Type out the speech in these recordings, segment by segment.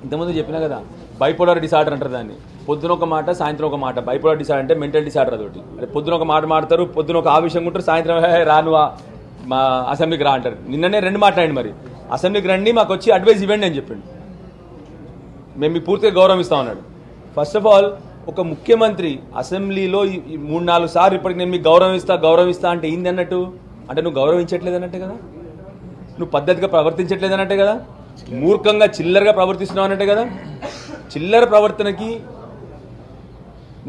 ఇంతకుముందు చెప్పినా కదా బైపోలార్ డిసార్డర్ అంటారు దాన్ని. పొద్దున ఒక మాట సాయంత్రం ఒక మాట. బైపోలార్ డిసార్డర్ అంటే మెంటల్ డిసార్డర్ అదొకటి. అంటే పొద్దున ఒక మాట మాడతారు, పొద్దున ఒక ఆవేశంగా ఉంటారు, సాయంత్రం రానువా మా అసెంబ్లీకి రా అంటారు. నిన్ననే రెండు మాట్లాడండి, మరి అసెంబ్లీకి రండి మాకు వచ్చి అడ్వైజ్ ఇవ్వండి అని చెప్పిండు. మేము మీకు పూర్తిగా గౌరవం ఇస్తాం అన్నాడు. ఫస్ట్ ఆఫ్ ఆల్ ఒక ముఖ్యమంత్రి అసెంబ్లీలో 3-4 సార్లు ఇప్పటికి నేను మీకు గౌరవం ఇస్తా అంటే ఏంది అన్నట్టు? అంటే నువ్వు గౌరవించట్లేదు అన్నట్టే కదా, నువ్వు పద్ధతిగా ప్రవర్తించట్లేదు అన్నట్టే కదా, మూర్ఖంగా చిల్లరగా ప్రవర్తిస్తున్నావు అన్నట్టే కదా. చిల్లర ప్రవర్తనకి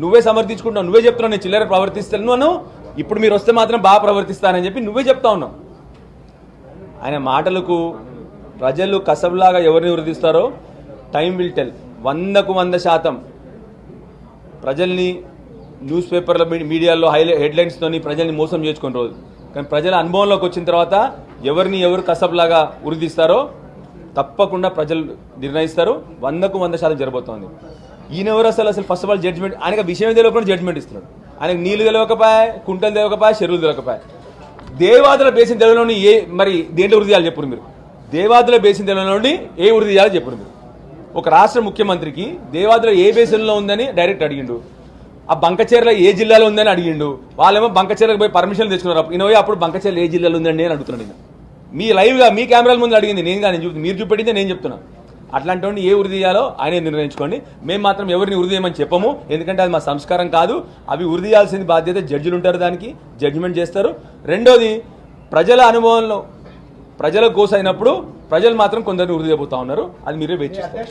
నువ్వే సమర్థించుకుంటున్నావు, నువ్వే చెప్తున్నావు నేను చిల్లర ప్రవర్తిస్తాను అను. ఇప్పుడు మీరు వస్తే మాత్రం బాగా ప్రవర్తిస్తానని చెప్పి నువ్వే చెప్తా ఉన్నావు. ఆయన మాటలకు ప్రజలు కసబ్లాగా ఎవరిని వృద్ధిస్తారో టైం విల్ టెల్. 100% ప్రజల్ని న్యూస్ పేపర్ల మీడియాలో హెడ్లైన్స్తోని ప్రజల్ని మోసం చేసుకుని రోజు, కానీ ప్రజల అనుభవంలోకి వచ్చిన తర్వాత ఎవరు కసబ్లాగా వృద్ధిస్తారో తప్పకుండా ప్రజలు నిర్ణయిస్తారు. 100% జరగబోతోంది. ఈయనెవరు అసలు ఫస్ట్ ఆఫ్ ఆల్ జడ్జిమెంట్, ఆయనకు విషయం తెలియకుండా జడ్జిమెంట్ ఇస్తున్నాడు. ఆయనకు నీళ్లు తెలియకపోయా, కుంటలు తెలియకపోయా, చెరువులు తెలియకపోయా. దేవాదుల బేసిన్ తెలియని మరి దేంట్లో వృద్ధి చేయాలి చెప్పురు మీరు? దేవాదుల బేసిన్ తెలియని ఏ వృద్ధి చేయాలో చెప్పురు మీరు? ఒక రాష్ట్ర ముఖ్యమంత్రికి దేవాదుల ఏ బేసిన్లో ఉందని డైరెక్ట్ అడిగిండు, ఆ బంకచేర్ల ఏ జిల్లాలో ఉందని అడిగిండు. వాళ్ళేమో బంకచేర్లకు పోయి పర్మిషన్ తెచ్చుకున్నారు. అప్పుడు బంకచేర్ల ఏ జిల్లాలో ఉందండి అని అడుగుతున్నాడు. నేను మీ లైవ్గా మీ కెమెరాల ముందు అడిగింది నేను కానీ మీరు చూపెట్టిందే నేను చెప్తున్నా. అట్లాంటి వాడిని ఏ వృద్ధి చేయాలో ఆయనే నిర్ణయించుకోండి. మేము మాత్రం ఎవరిని వృద్ధి చేయమని చెప్పము, ఎందుకంటే అది మా సంస్కారం కాదు. అవి వృద్ధి చేయాల్సిన బాధ్యత జడ్జిలు ఉంటారు, దానికి జడ్జిమెంట్ చేస్తారు. రెండోది, ప్రజల అనుభవంలో ప్రజల కోసైనప్పుడు ప్రజలు మాత్రం కొందరిని వృద్ధి చేయబోతా ఉన్నారు, అది మీరే వెయిట్ చేస్తారు.